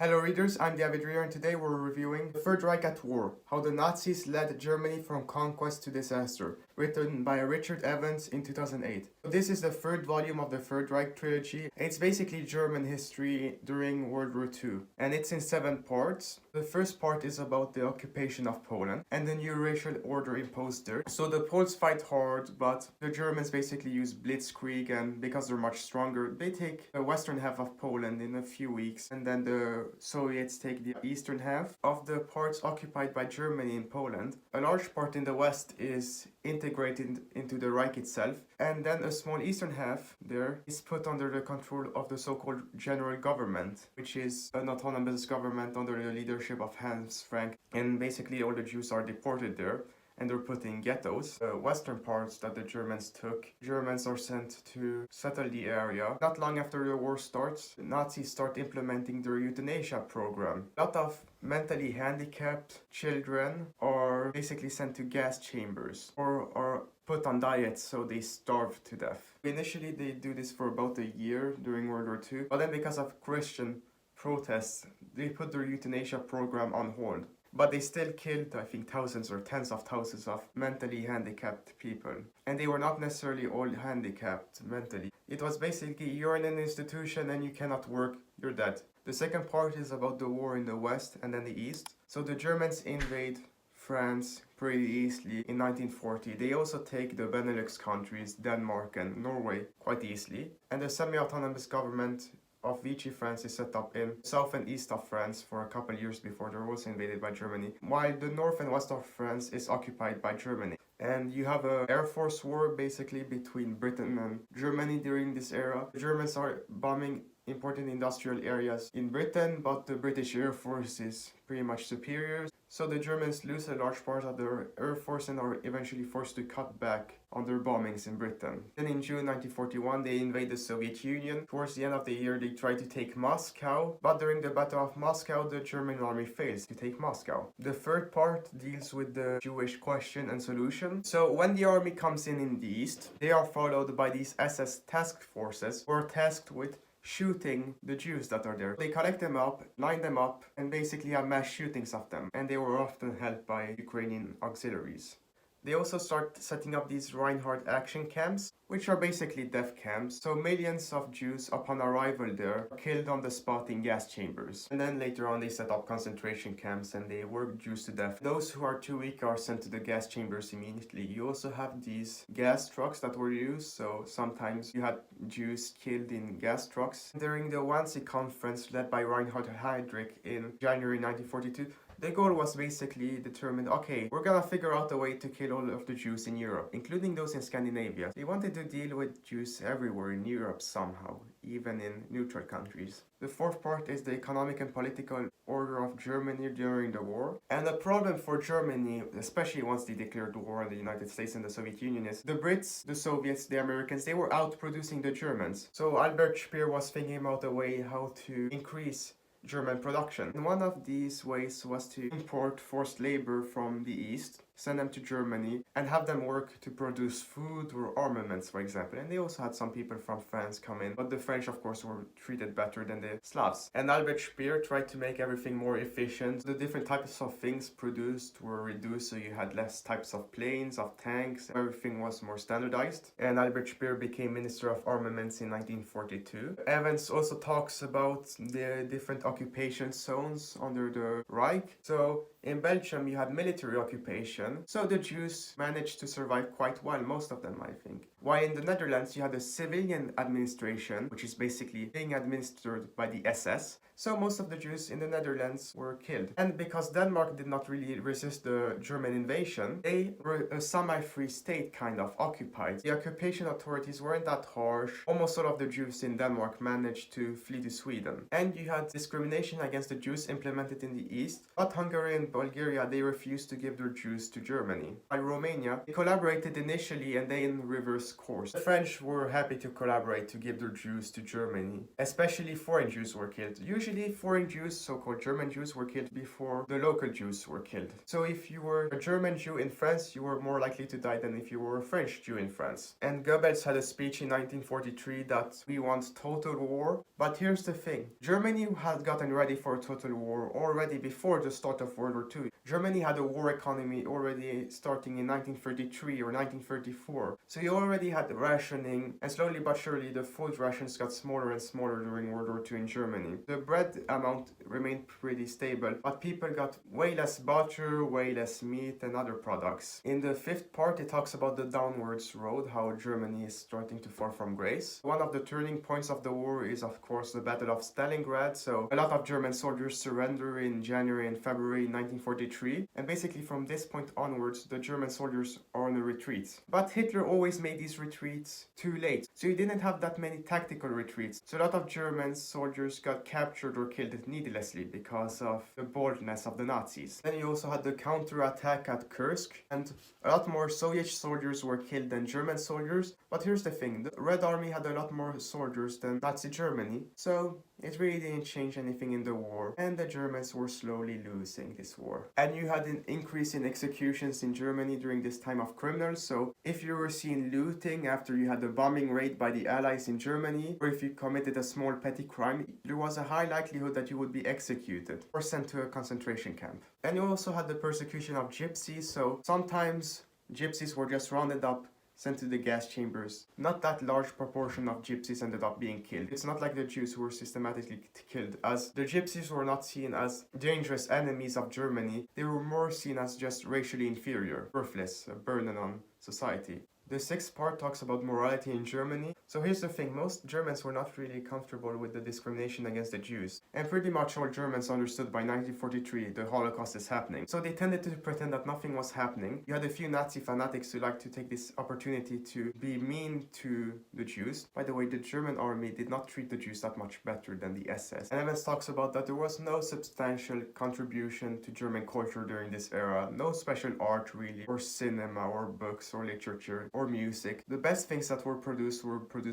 Hello readers, I'm David Rear and today we're reviewing The Third Reich at War, How the Nazis Led Germany from Conquest to Disaster, written by Richard Evans in 2008. This is the third volume of the Third Reich Trilogy. It's basically German history during World War II, and it's in 7 parts. The first part is about the occupation of Poland and the new racial order imposed there. So the Poles fight hard, but the Germans basically use blitzkrieg, and because they're much stronger, they take the western half of Poland in a few weeks, and then the Soviets take the eastern half of the parts occupied by Germany in Poland. A large part in the west is integrated into the Reich itself, and then a small eastern half there is put under the control of the so-called general government, which is an autonomous government under the leadership of Hans Frank, and basically all the Jews are deported there and they're put in ghettos. The western parts that the Germans took, Germans are sent to settle the area. Not long after the war starts, the Nazis start implementing their euthanasia program. A lot of mentally handicapped children are basically sent to gas chambers or are put on diets so they starve to death. Initially they do this for about a year during World War II, but then because of Christian protests, they put their euthanasia program on hold. But they still killed, I think, thousands or tens of thousands of mentally handicapped people. And they were not necessarily all handicapped mentally. It was basically, you're in an institution and you cannot work, you're dead. The second part is about the war in the west and then the east. So the Germans invade France pretty easily in 1940. They also take the Benelux countries, Denmark and Norway, quite easily. And the semi-autonomous government of Vichy France is set up in south and east of France for a couple years before they're also invaded by Germany, while the north and west of France is occupied by Germany. And you have an Air Force war basically between Britain and Germany during this era. The Germans are bombing important industrial areas in Britain, but the British Air Force is pretty much superior. So the Germans lose a large part of their air force and are eventually forced to cut back on their bombings in Britain. Then in June 1941 they invade the Soviet Union. Towards the end of the year they try to take Moscow, but during the Battle of Moscow the German army fails to take Moscow. The third part deals with the Jewish question and solution. So when the army comes in the east, they are followed by these SS task forces who are tasked with shooting the Jews that are there. They collect them up, line them up, and basically have mass shootings of them. And they were often helped by Ukrainian auxiliaries. They also start setting up these Reinhardt action camps, which are basically death camps. So millions of Jews upon arrival there are killed on the spot in gas chambers. And then later on they set up concentration camps and they work Jews to death. Those who are too weak are sent to the gas chambers immediately. You also have these gas trucks that were used, so sometimes you had Jews killed in gas trucks. During the Wannsee conference led by Reinhard Heydrich in January 1942, the goal was basically determined, okay, we're gonna figure out a way to kill all of the Jews in Europe, including those in Scandinavia. They wanted to deal with Jews everywhere in Europe somehow, even in neutral countries. The fourth part is the economic and political order of Germany during the war. And the problem for Germany, especially once they declared war on the United States and the Soviet Union, is the Brits, the Soviets, the Americans, they were outproducing the Germans. So Albert Speer was thinking about a way how to increase German production. And one of these ways was to import forced labor from the east, send them to Germany, and have them work to produce food or armaments, for example. And they also had some people from France come in, but the French, of course, were treated better than the Slavs. And Albert Speer tried to make everything more efficient. The different types of things produced were reduced, so you had less types of planes, of tanks, everything was more standardized. And Albert Speer became Minister of Armaments in 1942. Evans also talks about the different occupation zones under the Reich. So in Belgium you had military occupation, so the Jews managed to survive quite well, most of them I think. While in the Netherlands you had a civilian administration, which is basically being administered by the SS, so most of the Jews in the Netherlands were killed. And because Denmark did not really resist the German invasion, they were a semi-free state kind of occupied. The occupation authorities weren't that harsh. Almost all of the Jews in Denmark managed to flee to Sweden. And you had discrimination against the Jews implemented in the east, but Hungary and Bulgaria, they refused to give their Jews to Germany. While Romania, they collaborated initially and then reversed course. The French were happy to collaborate to give their Jews to Germany. Especially foreign Jews were killed. Usually foreign Jews, so-called German Jews, were killed before the local Jews were killed. So if you were a German Jew in France, you were more likely to die than if you were a French Jew in France. And Goebbels had a speech in 1943 that we want total war. But here's the thing. Germany had gotten ready for a total war already before the start of World War II. Germany had a war economy already starting in 1933 or 1934. So you already had rationing, and slowly but surely the food rations got smaller and smaller during World War II in Germany. The bread amount remained pretty stable, but people got way less butter, way less meat and other products. In the fifth part, it talks about the downwards road, how Germany is starting to fall from grace. One of the turning points of the war is, of course, the Battle of Stalingrad. So a lot of German soldiers surrender in January and February 1943. And basically from this point onwards, the German soldiers are on a retreat. But Hitler always made these retreats too late. So he didn't have that many tactical retreats. So a lot of German soldiers got captured or killed needlessly because of the boldness of the Nazis. Then you also had the counterattack at Kursk, and a lot more Soviet soldiers were killed than German soldiers. But here's the thing, the Red Army had a lot more soldiers than Nazi Germany, so it really didn't change anything in the war, and the Germans were slowly losing this war. And you had an increase in executions in Germany during this time of criminals, so if you were seen looting after you had a bombing raid by the Allies in Germany, or if you committed a small petty crime, there was a high likelihood that you would be executed or sent to a concentration camp. And you also had the persecution of gypsies, so sometimes gypsies were just rounded up, sent to the gas chambers. Not that large proportion of gypsies ended up being killed. It's not like the Jews who were systematically killed, as the gypsies were not seen as dangerous enemies of Germany. They were more seen as just racially inferior, worthless, a burden on society. The sixth part talks about morality in Germany. So here's the thing, most Germans were not really comfortable with the discrimination against the Jews. And pretty much all Germans understood by 1943 the Holocaust is happening. So they tended to pretend that nothing was happening. You had a few Nazi fanatics who liked to take this opportunity to be mean to the Jews. By the way, the German army did not treat the Jews that much better than the SS. And Evans talks about that there was no substantial contribution to German culture during this era. No special art really, or cinema, or books, or literature, or music. The best things that were produced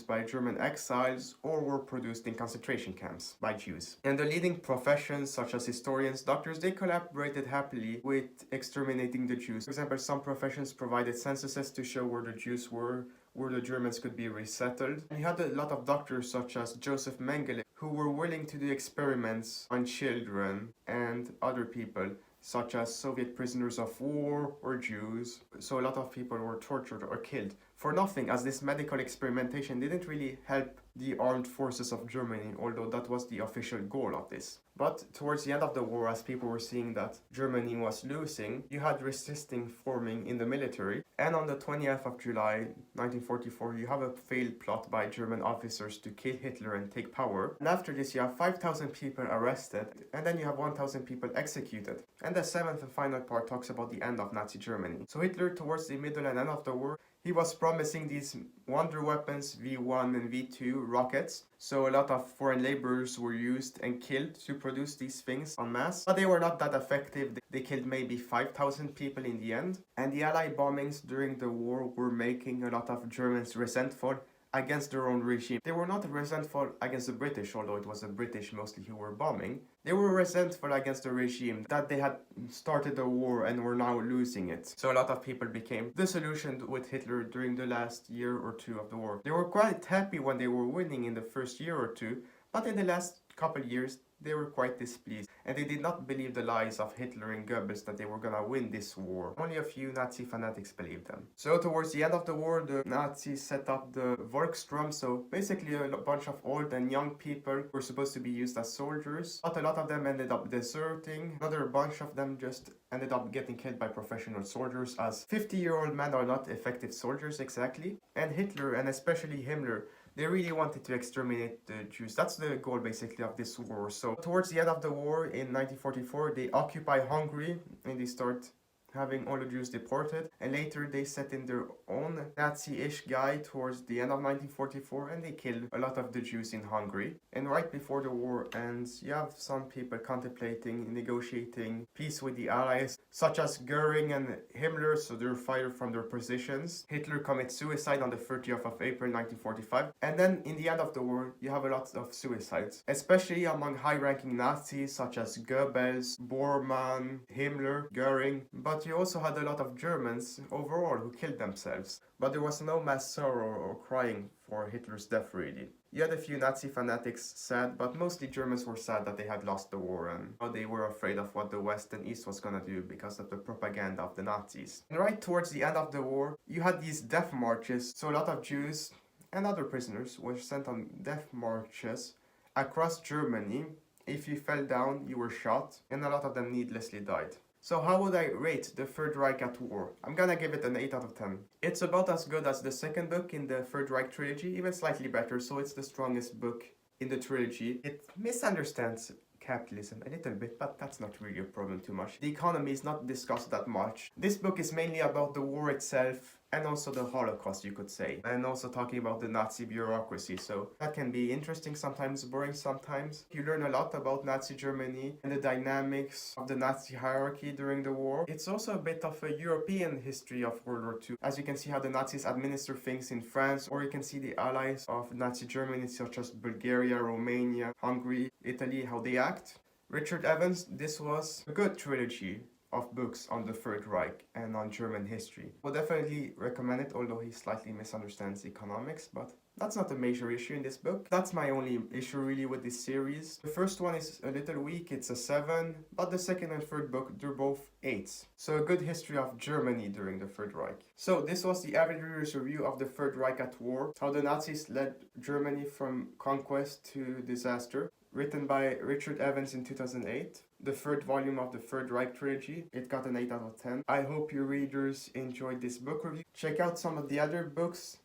by German exiles or were produced in concentration camps by Jews. And the leading professions such as historians, doctors, they collaborated happily with exterminating the Jews. For example, some professions provided censuses to show where the Jews were, where the Germans could be resettled. And you had a lot of doctors such as Joseph Mengele who were willing to do experiments on children and other people, such as Soviet prisoners of war or Jews. So a lot of people were tortured or killed for nothing, as this medical experimentation didn't really help the armed forces of Germany, although that was the official goal of this. But towards the end of the war, as people were seeing that Germany was losing, you had resisting forming in the military. And on the 20th of July 1944, you have a failed plot by German officers to kill Hitler and take power. And after this, you have 5,000 people arrested, and then you have 1,000 people executed. And the seventh and final part talks about the end of Nazi Germany. So Hitler, towards the middle and end of the war, he was promising these wonder weapons, V1 and V2 rockets. So a lot of foreign laborers were used and killed to produce these things en masse. But they were not that effective. They killed maybe 5,000 people in the end. And the Allied bombings during the war were making a lot of Germans resentful against their own regime. They were not resentful against the British, although it was the British mostly who were bombing. They were resentful against the regime, that they had started a war and were now losing it. So a lot of people became disillusioned with Hitler during the last year or two of the war. They were quite happy when they were winning in the first year or two, but in the last couple years, they were quite displeased, and they did not believe the lies of Hitler and Goebbels that they were gonna win this war. Only a few Nazi fanatics believed them. So towards the end of the war, the Nazis set up the Volksturm, so basically a bunch of old and young people were supposed to be used as soldiers, but a lot of them ended up deserting. Another bunch of them just ended up getting killed by professional soldiers, as 50-year-old men are not effective soldiers exactly. And Hitler, and especially Himmler, they really wanted to exterminate the Jews. That's the goal basically of this war. So towards the end of the war in 1944, they occupy Hungary and they start having all the Jews deported, and later they set in their own Nazi-ish guy towards the end of 1944, and they killed a lot of the Jews in Hungary. And right before the war ends, you have some people contemplating negotiating peace with the Allies, such as Goering and Himmler, so they're fired from their positions. Hitler commits suicide on the 30th of April 1945, and then in the end of the war, you have a lot of suicides, especially among high-ranking Nazis such as Goebbels, Bormann, Himmler, Goering, but you also had a lot of Germans overall who killed themselves. But there was no mass sorrow or crying for Hitler's death, really. You had a few Nazi fanatics sad, but mostly Germans were sad that they had lost the war and they were afraid of what the West and East was gonna do because of the propaganda of the Nazis. And right towards the end of the war, you had these death marches, so a lot of Jews and other prisoners were sent on death marches across Germany. If you fell down, you were shot, and a lot of them needlessly died. So how would I rate the Third Reich at War? I'm gonna give it an 8 out of 10. It's about as good as the second book in the Third Reich trilogy, even slightly better, so it's the strongest book in the trilogy. It misunderstands capitalism a little bit, but that's not really a problem too much. The economy is not discussed that much. This book is mainly about the war itself, and also the Holocaust, you could say, and also talking about the Nazi bureaucracy, so that can be interesting sometimes, boring sometimes. You learn a lot about Nazi Germany and the dynamics of the Nazi hierarchy during the war. It's also a bit of a European history of World War II, as you can see how the Nazis administer things in France, or you can see the allies of Nazi Germany such as Bulgaria, Romania, Hungary, Italy, how they act. Richard Evans, this was a good trilogy of books on the Third Reich and on German history. Will definitely recommend it, although he slightly misunderstands economics, but that's not a major issue in this book. That's my only issue really with this series. The first one is a little weak, it's a 7, but the second and third book, they're both 8s. So a good history of Germany during the Third Reich. So this was the average reader's review of the Third Reich at War, how the Nazis led Germany from conquest to disaster. Written by Richard Evans in 2008, the third volume of the Third Reich trilogy. It got an 8 out of 10. I hope you readers enjoyed this book review. Check out some of the other books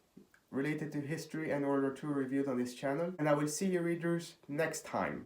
related to history and World War II reviewed on this channel. And I will see you readers next time.